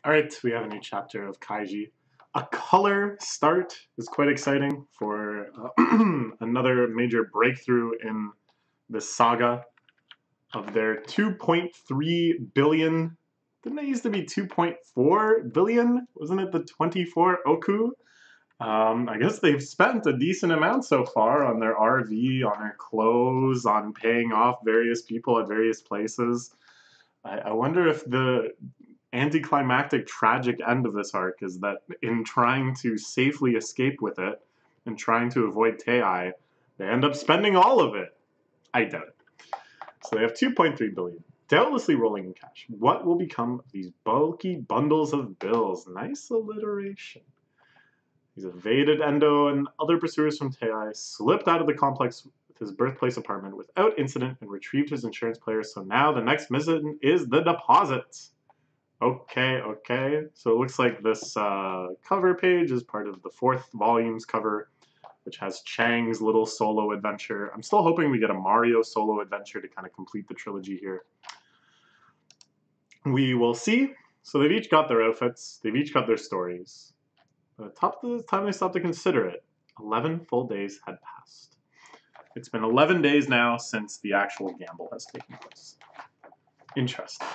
Alright, we have a new chapter of Kaiji. A color start is quite exciting for another major breakthrough in the saga of their 2.3 billion. Didn't it used to be 2.4 billion? Wasn't it the 24 Oku? I guess they've spent a decent amount so far on their RV, on their clothes, on paying off various people at various places. I wonder if the anticlimactic tragic end of this arc is that in trying to safely escape with it and trying to avoid Tei, they end up spending all of it. I doubt it. So they have 2.3 billion, doubtlessly rolling in cash. What will become of these bulky bundles of bills? Nice alliteration. He's evaded Endo and other pursuers from Tei, slipped out of the complex with his birthplace apartment without incident, and retrieved his insurance players. So now the next mission is the deposit. Okay. So it looks like this cover page is part of the 4th volume's cover, which has Chang's little solo adventure. I'm still hoping we get a Mario solo adventure to kind of complete the trilogy here. We will see. So they've each got their outfits. They've each got their stories. By the time they stopped to consider it, 11 full days had passed. It's been 11 days now since the actual gamble has taken place. Interesting.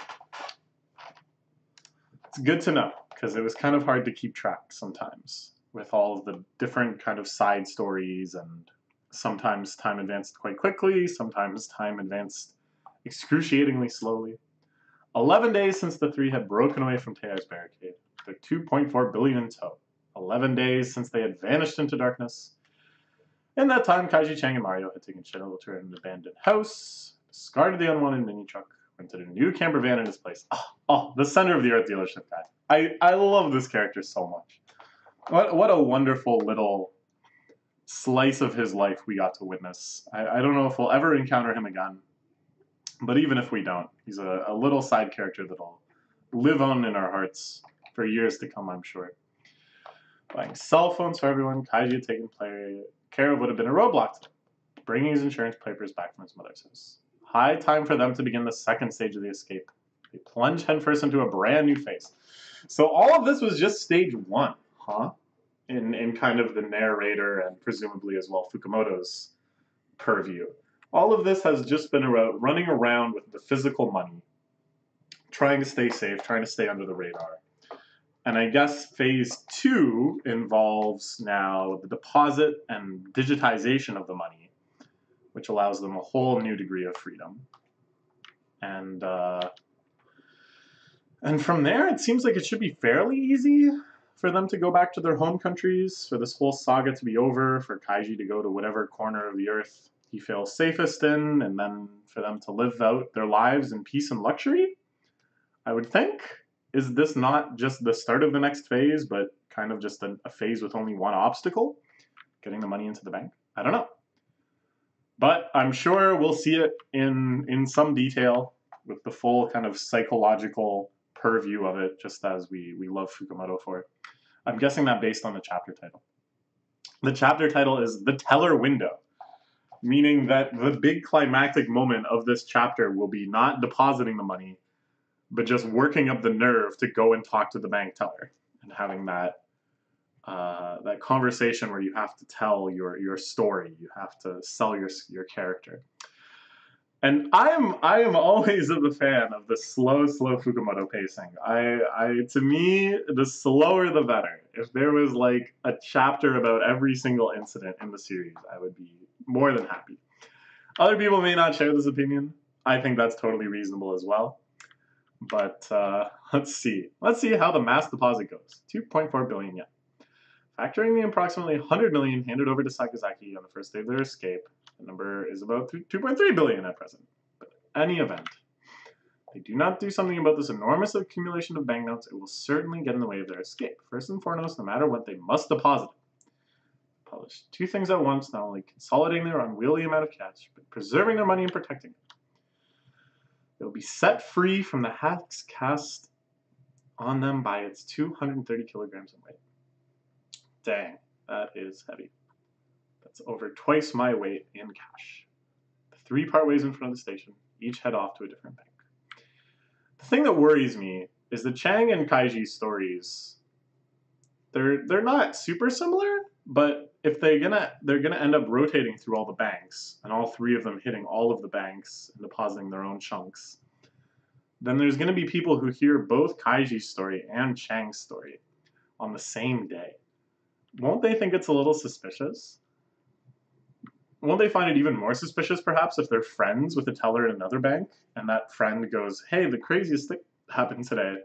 It's good to know, because it was kind of hard to keep track sometimes with all of the different kind of side stories, and sometimes time advanced quite quickly, sometimes time advanced excruciatingly slowly. 11 days since the three had broken away from Tei's barricade, their 2.4 billion in tow. 11 days since they had vanished into darkness. In that time, Kaiji, Chang, and Mario had taken shelter in an abandoned house, discarded the unwanted mini truck, rented a new camper van in his place. Oh, the center of the earth dealership guy. I love this character so much. What a wonderful little slice of his life we got to witness. I don't know if we'll ever encounter him again, but even if we don't, he's a little side character that'll live on in our hearts for years to come, I'm sure. Buying cell phones for everyone, Kaiji had taken care of would have been a roadblock to him, bringing his insurance papers back from his mother's house. High time for them to begin the second stage of the escape. They plunge headfirst into a brand new phase. So all of this was just stage 1, huh? In kind of the narrator and presumably as well Fukumoto's purview. All of this has just been about running around with the physical money, trying to stay safe, trying to stay under the radar. And I guess phase 2 involves now the deposit and digitization of the money, which allows them a whole new degree of freedom. And from there, it seems like it should be fairly easy for them to go back to their home countries, for this whole saga to be over, for Kaiji to go to whatever corner of the earth he feels safest in, and then for them to live out their lives in peace and luxury, I would think. Is this not just the start of the next phase, but kind of just a phase with only one obstacle? Getting the money into the bank? I don't know. But I'm sure we'll see it in some detail with the full kind of psychological purview of it, just as we love Fukumoto for it. I'm guessing that based on the chapter title. The chapter title is The Teller Window, meaning that the big climactic moment of this chapter will be not depositing the money, but just working up the nerve to go and talk to the bank teller and having that that conversation where you have to tell your story, you have to sell your character. And I am always a fan of the slow Fukumoto pacing. To me, the slower the better. If there was like a chapter about every single incident in the series, I would be more than happy. Other people may not share this opinion. I think that's totally reasonable as well. But let's see. Let's see how the mass deposit goes. 2.4 billion yen. Factoring the approximately 100 million handed over to Sakazaki on the first day of their escape, the number is about 2.3 billion at present. But in any event, if they do not do something about this enormous accumulation of banknotes, it will certainly get in the way of their escape. First and foremost, no matter what, they must deposit it. Publish 2 things at once, not only consolidating their unwieldy amount of cash, but preserving their money and protecting it. They will be set free from the hex cast on them by its 230 kilograms in weight. Dang, that is heavy. That's over twice my weight in cash. The 3 part ways in front of the station, each head off to a different bank. The thing that worries me is the Chang and Kaiji stories, they're not super similar, but if they're gonna end up rotating through all the banks and all three of them hitting all of the banks and depositing their own chunks, then there's gonna be people who hear both Kaiji's story and Chang's story on the same day. Won't they think it's a little suspicious? Won't they find it even more suspicious, perhaps, if they're friends with a teller at another bank, and that friend goes, hey, the craziest thing happened today.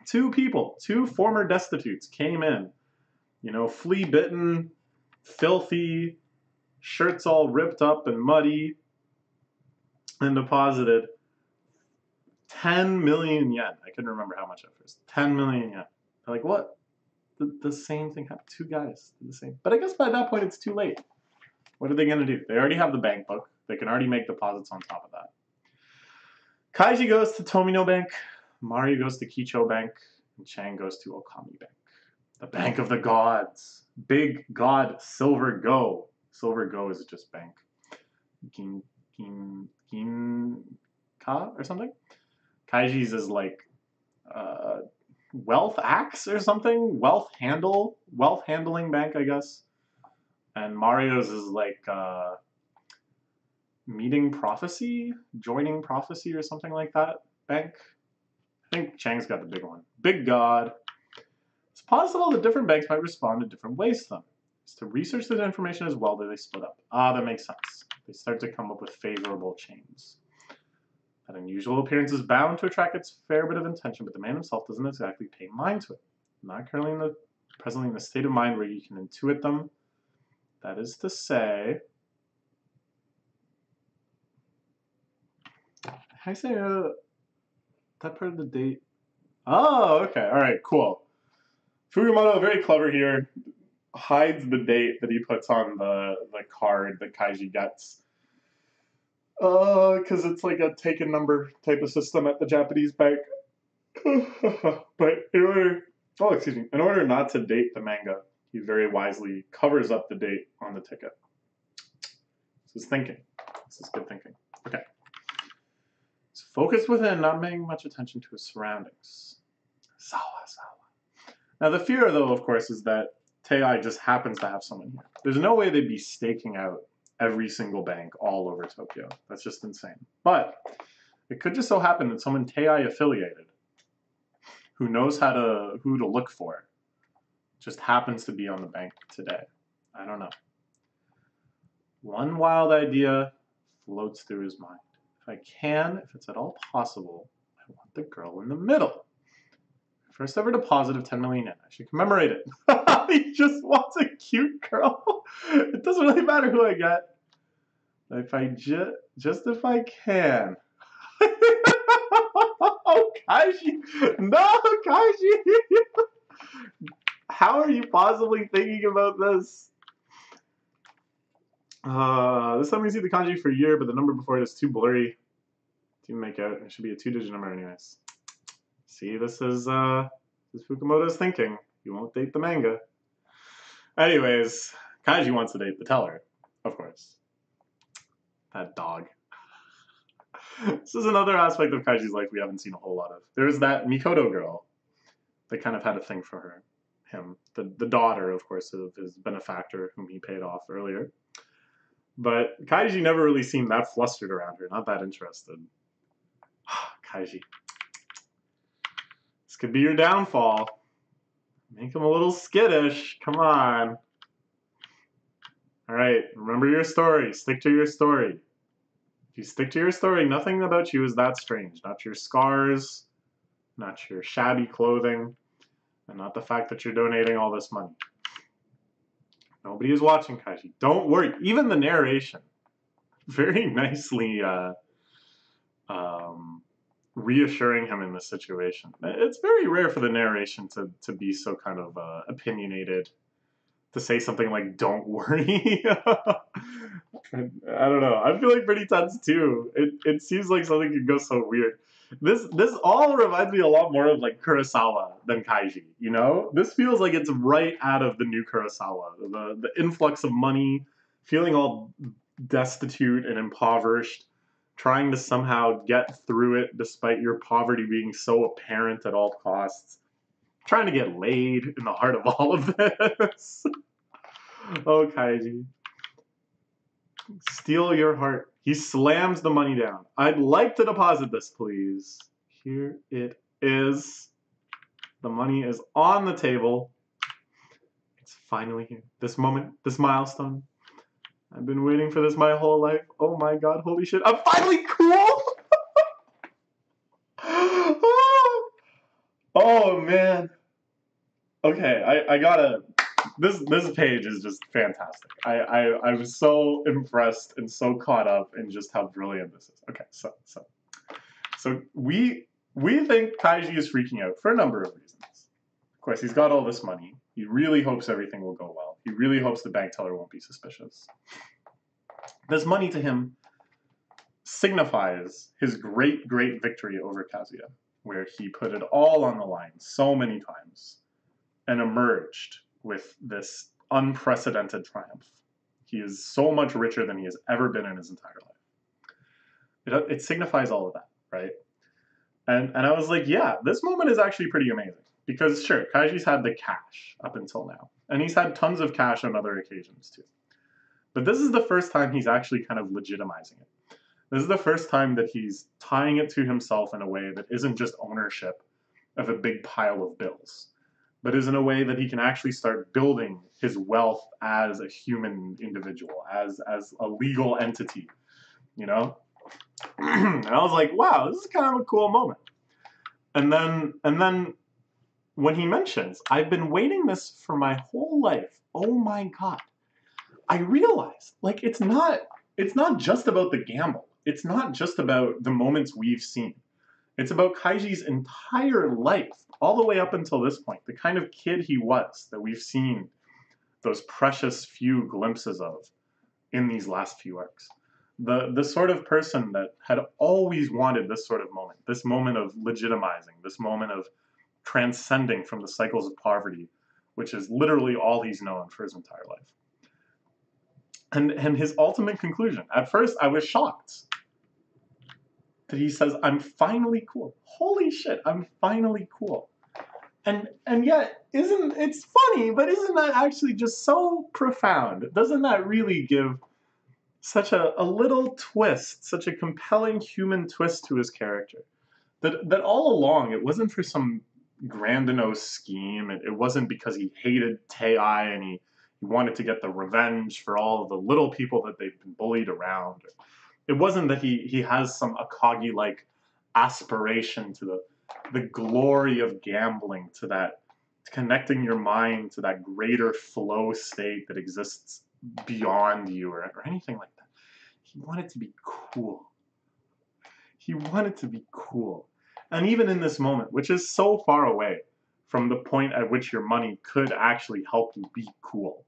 Two former destitutes came in, you know, flea-bitten, filthy, shirts all ripped up and muddy, and deposited 10 million yen. I couldn't remember how much at first. 10 million yen. They're like, what? The same thing happened. Two guys did the same. But I guess by that point, it's too late. What are they going to do? They already have the bank book. They can already make deposits on top of that. Kaiji goes to Tomino Bank. Mario goes to Kicho Bank. And Chang goes to Okami Bank. The Bank of the Gods. Big God Silver Go. Silver Go is just bank. Ginka or something? Kaiji's is like Wealth Axe or something? Wealth handling bank, I guess. And Mario's is like Meeting Prophecy? Joining Prophecy or something like that bank. I think Chang's got the big one. Big God. It's possible that different banks might respond in different ways to them. It's to research that information as well that they split up. Ah, that makes sense. They start to come up with favorable chains. That unusual appearance is bound to attract its fair bit of attention, but the man himself doesn't exactly pay mind to it. Not currently presently in the state of mind where you can intuit them. That is to say, I say that part of the date. Oh, okay, all right, cool. Furumoto, very clever here, hides the date that he puts on the card that Kaiji gets. Because it's like a taken number type of system at the Japanese bank. But in order not to date the manga, he very wisely covers up the date on the ticket. This is thinking. This is good thinking. Okay. He's focused within, not paying much attention to his surroundings. Sawa. Now the fear, though, of course, is that Tei just happens to have someone here. There's no way they'd be staking out every single bank all over Tokyo. That's just insane. But it could just so happen that someone Tei affiliated, who knows who to look for, just happens to be on the bank today. I don't know. One wild idea floats through his mind. If it's at all possible, I want the girl in the middle. First ever deposit of 10 million yen. I should commemorate it. He just wants a cute girl. It doesn't really matter who I get. If I if I can. Oh, Kaiji. No, Kaiji. How are you possibly thinking about this? This time we see the kanji for a year, but the number before it is too blurry to make out. It should be a 2-digit number anyways. See, this is Fukumoto's thinking. You won't date the manga. Anyways, Kaiji wants to date the teller, of course. That dog. This is another aspect of Kaiji's life we haven't seen a whole lot of. There's that Mikoto girl that kind of had a thing for him. The daughter, of course, of his benefactor, whom he paid off earlier. But Kaiji never really seemed that flustered around her, not that interested. Kaiji. This could be your downfall. Make him a little skittish. Come on. Alright, remember your story. Stick to your story. If you stick to your story, nothing about you is that strange. Not your scars, not your shabby clothing, and not the fact that you're donating all this money. Nobody is watching, Kaiji. Don't worry. Even the narration very nicely reassuring him in this situation. It's very rare for the narration to be so kind of opinionated, to say something like, don't worry. I don't know. I feel like pretty tense too. It seems like something could go so weird. This all reminds me a lot more of like Kurosawa than Kaiji, you know? This feels like it's right out of the new Kurosawa. The influx of money, feeling all destitute and impoverished, trying to somehow get through it despite your poverty being so apparent at all costs, trying to get laid in the heart of all of this. Oh, Kaiji. Steal your heart. He slams the money down. I'd like to deposit this, please. Here it is. The money is on the table. It's finally here. This moment, this milestone. I've been waiting for this my whole life. Oh my god, holy shit. I'm finally cool! Oh man. Okay, I gotta... This page is just fantastic. I was so impressed and so caught up in just how brilliant this is. Okay, so we think Kaiji is freaking out for a number of reasons. Of course, he's got all this money. He really hopes everything will go well. He really hopes the bank teller won't be suspicious. This money to him signifies his great victory over Kazuya, where he put it all on the line so many times and emerged with this unprecedented triumph. He is so much richer than he has ever been in his entire life. It signifies all of that, right? And I was like, yeah, this moment is actually pretty amazing. Because sure, Kaiji's had the cash up until now. And he's had tons of cash on other occasions too. But this is the first time he's actually kind of legitimizing it. This is the first time that he's tying it to himself in a way that isn't just ownership of a big pile of bills, but is in a way that he can actually start building his wealth as a human individual, as a legal entity, you know? And I was like, wow, this is kind of a cool moment. And then when he mentions, I've been waiting this for my whole life. Oh my god. I realized, like, it's not just about the gamble. It's not just about the moments we've seen. It's about Kaiji's entire life, all the way up until this point, the kind of kid he was that we've seen those precious few glimpses of in these last few arcs. The sort of person that had always wanted this sort of moment, this moment of legitimizing, this moment of transcending from the cycles of poverty, which is literally all he's known for his entire life. And his ultimate conclusion, at first I was shocked that he says, I'm finally cool. Holy shit, I'm finally cool. And yet, it's funny, but isn't that actually just so profound? Doesn't that really give such a little twist, such a compelling human twist to his character? That all along, it wasn't for some grandiose scheme. It wasn't because he hated Tei and he wanted to get the revenge for all of the little people that they've been bullied around. It wasn't that he has some Akagi-like aspiration to the glory of gambling, to that connecting your mind to that greater flow state that exists beyond you or anything like that. He wanted to be cool. He wanted to be cool. And even in this moment, which is so far away from the point at which your money could actually help you be cool,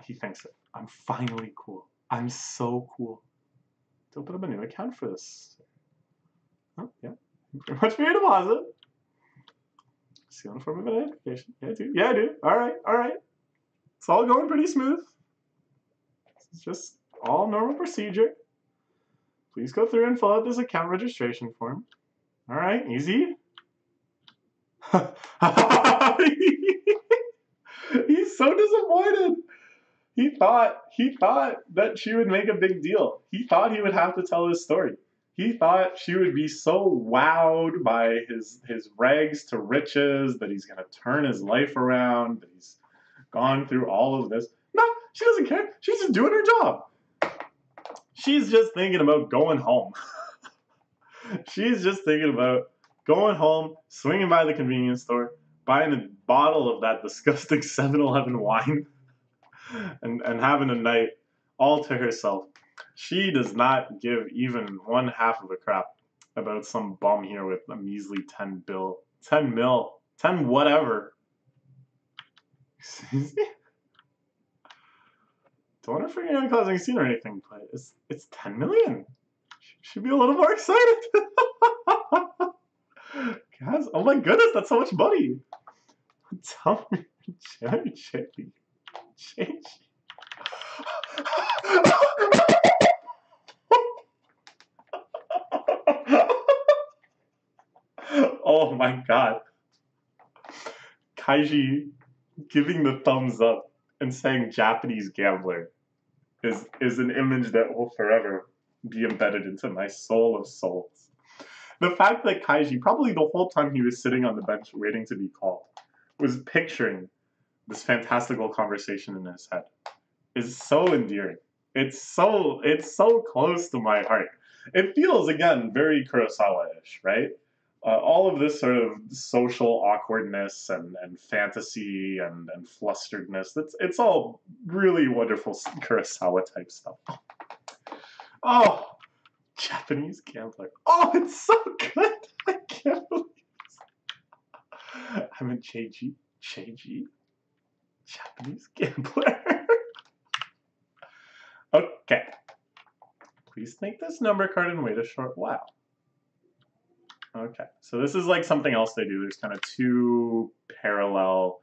he thinks it. I'm finally cool. I'm so cool. To open up a new account for this. Oh, yeah. Very much for your deposit. See on the form of an identification. Yeah, I do. Yeah, I do. All right. It's all going pretty smooth. It's just all normal procedure. Please go through and fill out this account registration form. All right, easy. He's so disappointed. He thought that she would make a big deal. He thought he would have to tell his story. He thought she would be so wowed by his rags to riches that he's going to turn his life around, that he's gone through all of this. No, she doesn't care. She's just doing her job. She's just thinking about going home. She's just thinking about going home, swinging by the convenience store, buying a bottle of that disgusting 7-Eleven wine, and having a night all to herself. She does not give even one half of a crap about some bum here with a measly 10 whatever. Don't want to forget on causing a scene or anything, but it's 10 million. Should be a little more excited. Guys, oh my goodness, that's so much money. Tell me, change. Oh my god. Kaiji giving the thumbs up and saying Japanese gambler is an image that will forever be embedded into my soul of souls. The fact that Kaiji, probably the whole time he was sitting on the bench waiting to be called, was picturing this fantastical conversation in his head is so endearing. It's so close to my heart. It feels again very Kurosawa-ish, right? All of this sort of social awkwardness and fantasy and flusteredness. It's all really wonderful Kurosawa type stuff. Oh, Japanese gambler. Oh, it's so good. I can't believe it. I'm in Cheiji. Cheiji? Japanese gambler. Okay. Please take this number card and wait a short while. Okay, so this is like something else they do. There's kind of two parallel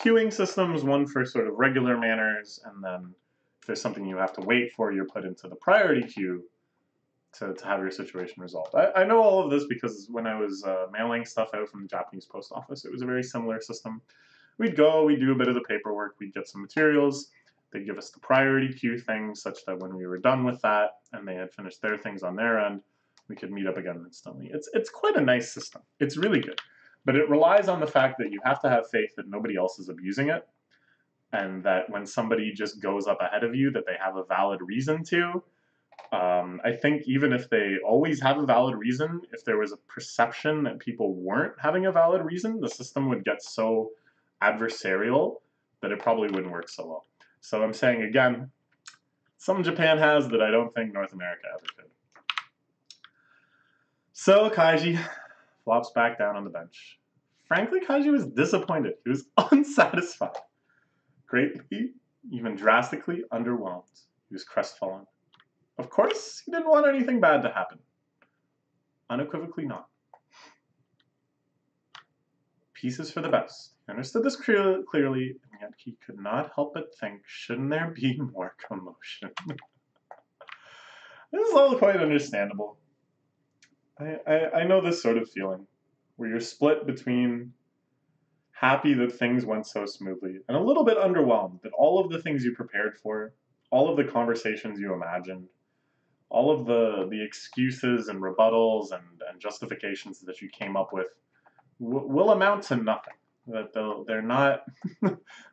queuing systems, one for sort of regular manners, and then if there's something you have to wait for, you're put into the priority queue to have your situation resolved. I know all of this because when I was mailing stuff out from the Japanese post office, it was a very similar system. We'd go, we'd do a bit of the paperwork, we'd get some materials, they'd give us the priority queue thing such that when we were done with that and they had finished their things on their end, we could meet up again instantly. It's quite a nice system. It's really good. But it relies on the fact that you have to have faith that nobody else is abusing it, and that when somebody just goes up ahead of you, that they have a valid reason to. I think even if they always have a valid reason, if there was a perception that people weren't having a valid reason, the system would get so adversarial that it probably wouldn't work so well. So I'm saying again, some Japan has that I don't think North America ever could. So Kaiji flops back down on the bench. Frankly, Kaiji was disappointed. He was unsatisfied. Greatly, even drastically underwhelmed. He was crestfallen. Of course, he didn't want anything bad to happen. Unequivocally not. Peace is for the best. He understood this clearly, and yet he could not help but think, shouldn't there be more commotion? This is all quite understandable. I know this sort of feeling, where you're split between happy that things went so smoothly and a little bit underwhelmed that all of the things you prepared for, all of the conversations you imagined, all of the excuses and rebuttals and justifications that you came up with will amount to nothing. That they're not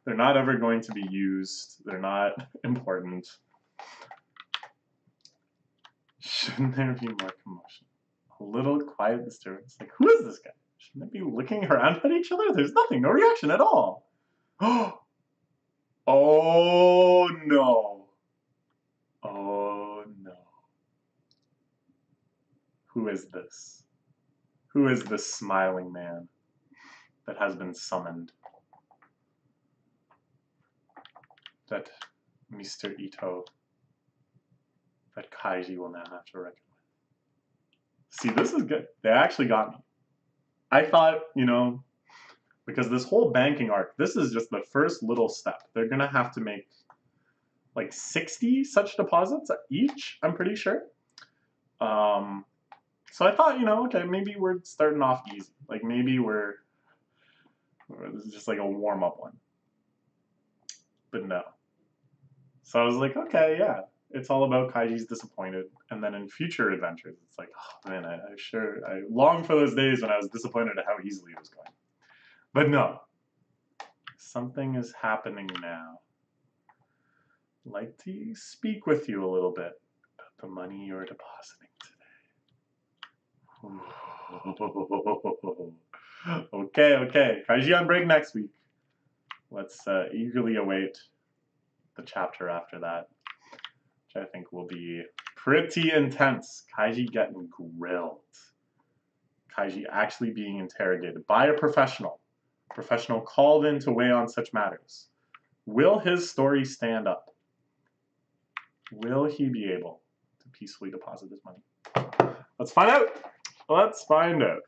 they're not ever going to be used. They're not important. Shouldn't there be more commotion? A little quiet disturbance. Like, who is this guy? Shouldn't they be looking around at each other? There's nothing, no reaction at all. Oh no. Oh no. Who is this? Who is this smiling man that has been summoned? That Mr. Ito, that Kaiji will now have to reckon with. See, this is good. They actually got me. I thought, because this whole banking arc, this is just the first little step. They're going to have to make like 60 such deposits each, I'm pretty sure. So I thought, okay, maybe we're starting off easy. Like maybe this is just like a warm-up one. But no. So I was like, okay, yeah. It's all about Kaiji's disappointed. And then in future adventures, it's like, oh man, I long for those days when I was disappointed at how easily it was going. But no. Something is happening now. I'd like to speak with you a little bit about the money you're depositing today. Okay. Kaiji on break next week. Let's eagerly await the chapter after that, which I think will be pretty intense. Kaiji getting grilled. Kaiji actually being interrogated by a professional called in to weigh on such matters. Will his story stand up? Will he be able to peacefully deposit his money? Let's find out.